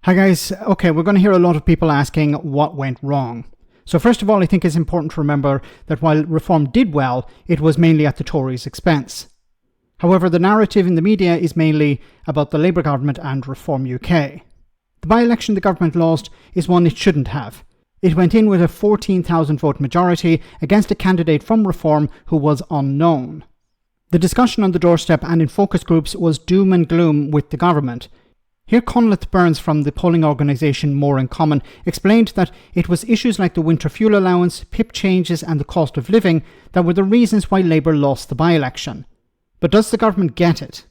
Hi guys. Okay, we're going to hear a lot of people asking what went wrong. So first of all, I think it's important to remember that while reform did well, it was mainly at the Tories' expense. However, the narrative in the media is mainly about the Labour government and Reform UK. The by-election the government lost is one it shouldn't have. It went in with a 14,000 vote majority against a candidate from Reform who was unknown. The discussion on the doorstep and in focus groups was doom and gloom with the government. Here Conleth Burns from the polling organisation More in Common explained that it was issues like the winter fuel allowance, PIP changes and the cost of living that were the reasons why Labour lost the by-election. But does the government get it?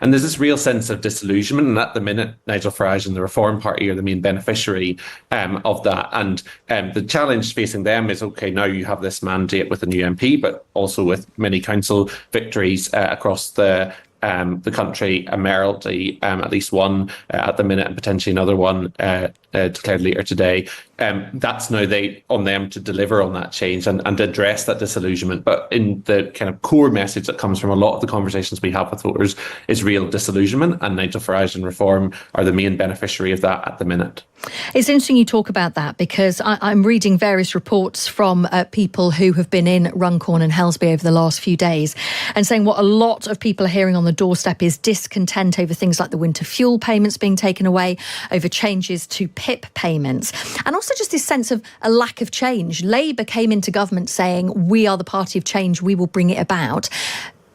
And there's this real sense of disillusionment, and at the minute, Nigel Farage and the Reform Party are the main beneficiary of that. And the challenge facing them is, okay, now you have this mandate with a new MP, but also with many council victories across the country, mayoralty, at least one at the minute, and potentially another one declared later today. That's now on them to deliver on that change and address that disillusionment. But in the kind of core message that comes from a lot of the conversations we have with voters is real disillusionment, and Nigel Farage and Reform are the main beneficiary of that at the minute. It's interesting you talk about that, because I'm reading various reports from people who have been in Runcorn and Helsby over the last few days and saying what a lot of people are hearing on the doorstep is discontent over things like the winter fuel payments being taken away, over changes to PIP payments, and also just this sense of a lack of change. Labour came into government saying, we are the party of change, we will bring it about.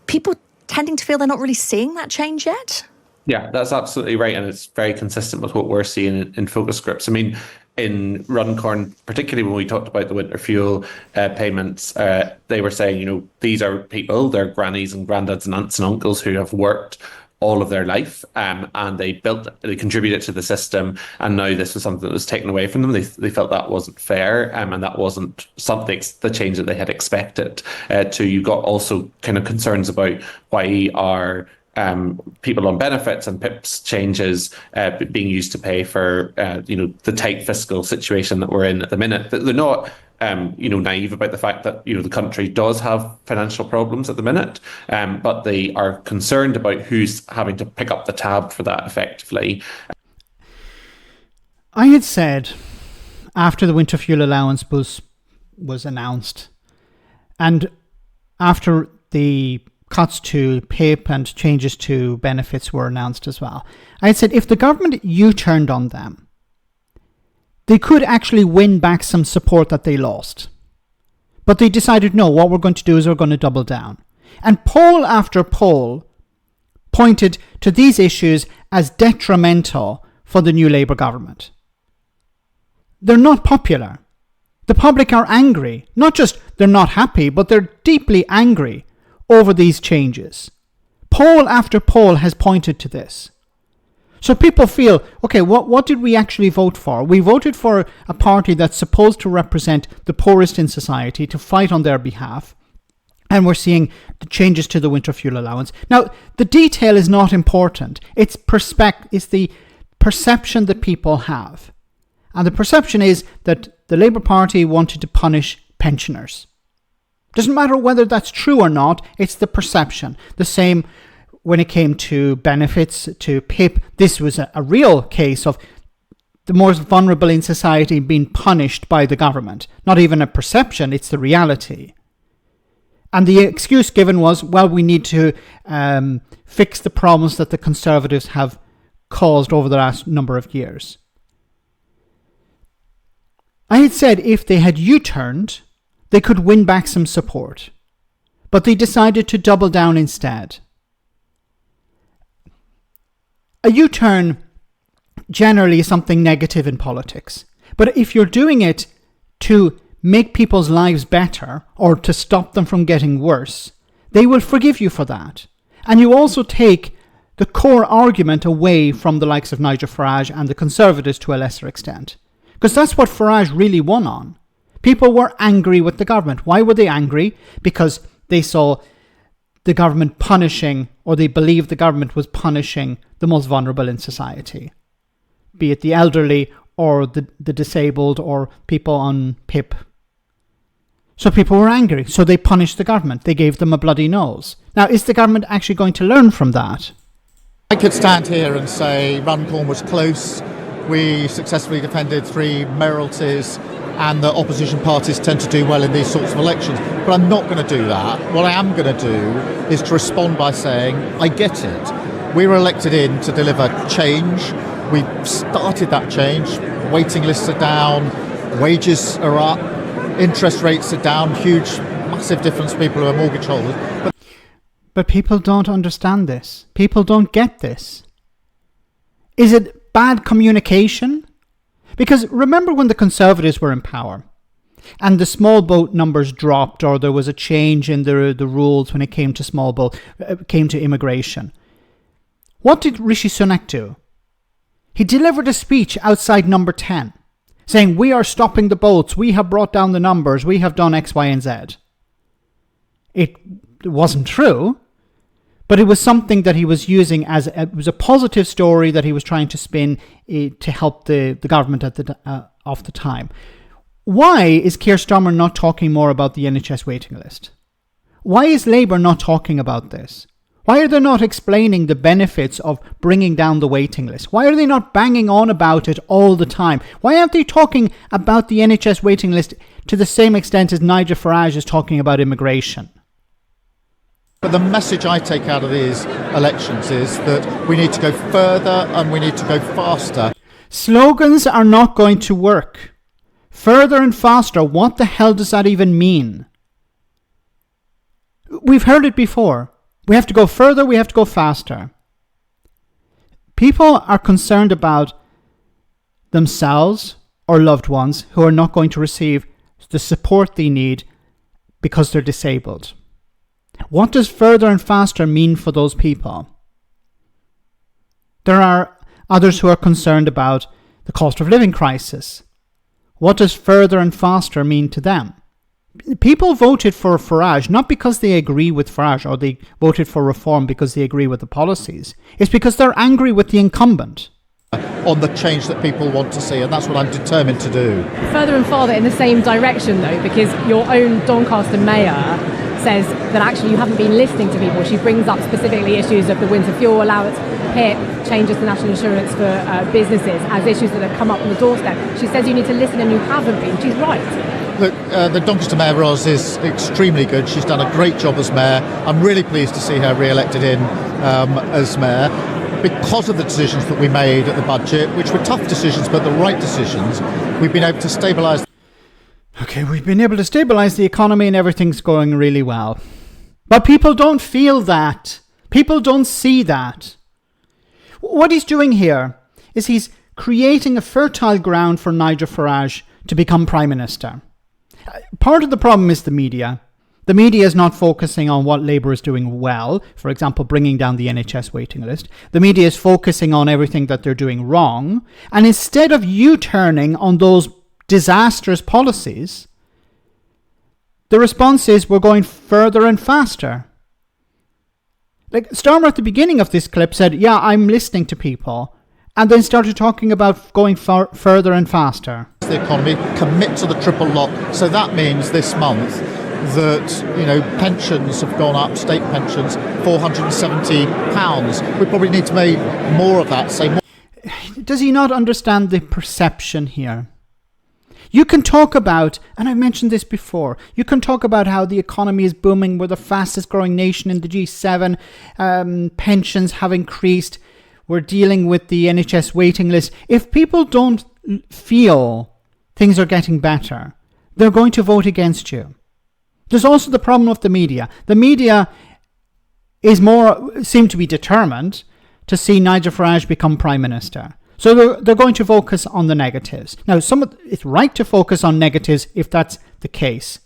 People tending to feel they're not really seeing that change yet? Yeah, that's absolutely right. And it's very consistent with what we're seeing in focus groups. I mean, in Runcorn, particularly when we talked about the winter fuel payments, they were saying, these are people, they're grannies and granddads and aunts and uncles who have worked all of their life, and they contributed to the system, and now this was something that was taken away from them. They felt that wasn't fair, and that wasn't the change that they had expected. You got also kind of concerns about why are people on benefits and PIPs changes being used to pay for the tight fiscal situation that we're in at the minute. They're not naive about the fact that the country does have financial problems at the minute, but they are concerned about who's having to pick up the tab for that effectively. I had said after the winter fuel allowance was announced, and after the cuts to PIP and changes to benefits were announced as well, I had said if the government U-turned on them, they could actually win back some support that they lost. But they decided, no, what we're going to do is we're going to double down. And poll after poll pointed to these issues as detrimental for the new Labour government. They're not popular. The public are angry. Not just they're not happy, but they're deeply angry over these changes. Poll after poll has pointed to this. So people feel, okay, what did we actually vote for? We voted for a party that's supposed to represent the poorest in society, to fight on their behalf. And we're seeing the changes to the winter fuel allowance. Now, the detail is not important. It's the perception that people have. And the perception is that the Labour Party wanted to punish pensioners. Doesn't matter whether that's true or not, it's the perception. The same when it came to benefits, to PIP. This was a real case of the most vulnerable in society being punished by the government. Not even a perception, it's the reality. And the excuse given was, well, we need to fix the problems that the Conservatives have caused over the last number of years. I had said if they had U-turned, they could win back some support. But they decided to double down instead. A U-turn generally is something negative in politics. But if you're doing it to make people's lives better or to stop them from getting worse, they will forgive you for that. And you also take the core argument away from the likes of Nigel Farage and the Conservatives to a lesser extent. Because that's what Farage really won on. People were angry with the government. Why were they angry? Because they saw the government punishing, or they believed the government was punishing the most vulnerable in society, be it the elderly or the disabled or people on PIP. So people were angry. So they punished the government. They gave them a bloody nose. Now, is the government actually going to learn from that? I could stand here and say Runcorn was close. we successfully defended 3 mayoralties, and the opposition parties tend to do well in these sorts of elections. But I'm not going to do that. What I am going to do is to respond by saying, I get it. We were elected in to deliver change. We've started that change. Waiting lists are down, wages are up, interest rates are down, massive difference for people who are mortgage holders. But people don't understand this. People don't get this. Is it bad communication? Because remember when the Conservatives were in power and the small boat numbers dropped, or there was a change in the rules when it came to came to immigration. What did Rishi Sunak do? He delivered a speech outside number 10 saying, we are stopping the boats, we have brought down the numbers, we have done X, Y, and Z. It wasn't true, but it was something that he was using it was a positive story that he was trying to spin to help the government of the time. Why is Keir Starmer not talking more about the NHS waiting list? Why is Labour not talking about this? Why are they not explaining the benefits of bringing down the waiting list? Why are they not banging on about it all the time? Why aren't they talking about the NHS waiting list to the same extent as Nigel Farage is talking about immigration? But the message I take out of these elections is that we need to go further and we need to go faster. Slogans are not going to work. Further and faster, what the hell does that even mean? We've heard it before. We have to go further, we have to go faster. People are concerned about themselves or loved ones who are not going to receive the support they need because they're disabled. What does further and faster mean for those people? There are others who are concerned about the cost of living crisis. What does further and faster mean to them? People voted for Farage not because they agree with Farage or they voted for reform because they agree with the policies. It's because they're angry with the incumbent. On the change that people want to see, and that's what I'm determined to do. Further and farther in the same direction, though, because your own Doncaster mayor says that actually you haven't been listening to people. She brings up specifically issues of the winter fuel allowance, PIP, changes to national insurance for businesses as issues that have come up on the doorstep. She says you need to listen and you haven't been. She's right. Look, the Doncaster Mayor, Ros, is extremely good. She's done a great job as Mayor. I'm really pleased to see her re-elected as Mayor. Because of the decisions that we made at the budget, which were tough decisions, but the right decisions, we've been able to stabilise. Okay, we've been able to stabilise the economy and everything's going really well. But people don't feel that. People don't see that. What he's doing here is he's creating a fertile ground for Nigel Farage to become Prime Minister. Part of the problem is the media. The media is not focusing on what Labour is doing well, for example, bringing down the NHS waiting list. The media is focusing on everything that they're doing wrong. And instead of U-turning on those disastrous policies, the response is we're going further and faster. Like Starmer at the beginning of this clip said, yeah, I'm listening to people, and then started talking about going further and faster. The economy, commit to the triple lock. So that means this month that, pensions have gone up, state pensions, £470. We probably need to make more of that. Say more. Does he not understand the perception here? You can talk about, and I've mentioned this before, you can talk about how the economy is booming, we're the fastest growing nation in the G7, pensions have increased, we're dealing with the NHS waiting list. If people don't feel things are getting better, they're going to vote against you. There's also the problem of the media. The media seem to be determined to see Nigel Farage become Prime Minister. So they're going to focus on the negatives. Now, it's right to focus on negatives if that's the case.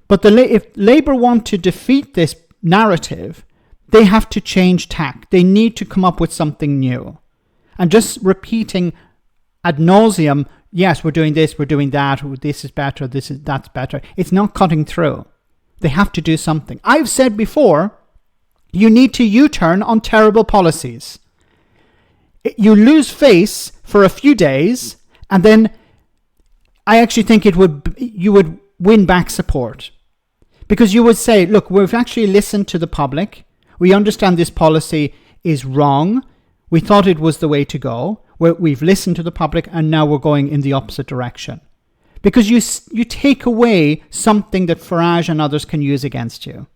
But if Labour want to defeat this narrative, they have to change tack. They need to come up with something new. And just repeating ad nauseum, yes, we're doing this, we're doing that, this is better, that's better. It's not cutting through. They have to do something. I've said before, you need to U-turn on terrible policies. You lose face for a few days, and then I actually think you would win back support. Because you would say, look, we've actually listened to the public. We understand this policy is wrong. We thought it was the way to go. where we've listened to the public and now we're going in the opposite direction. Because you take away something that Farage and others can use against you.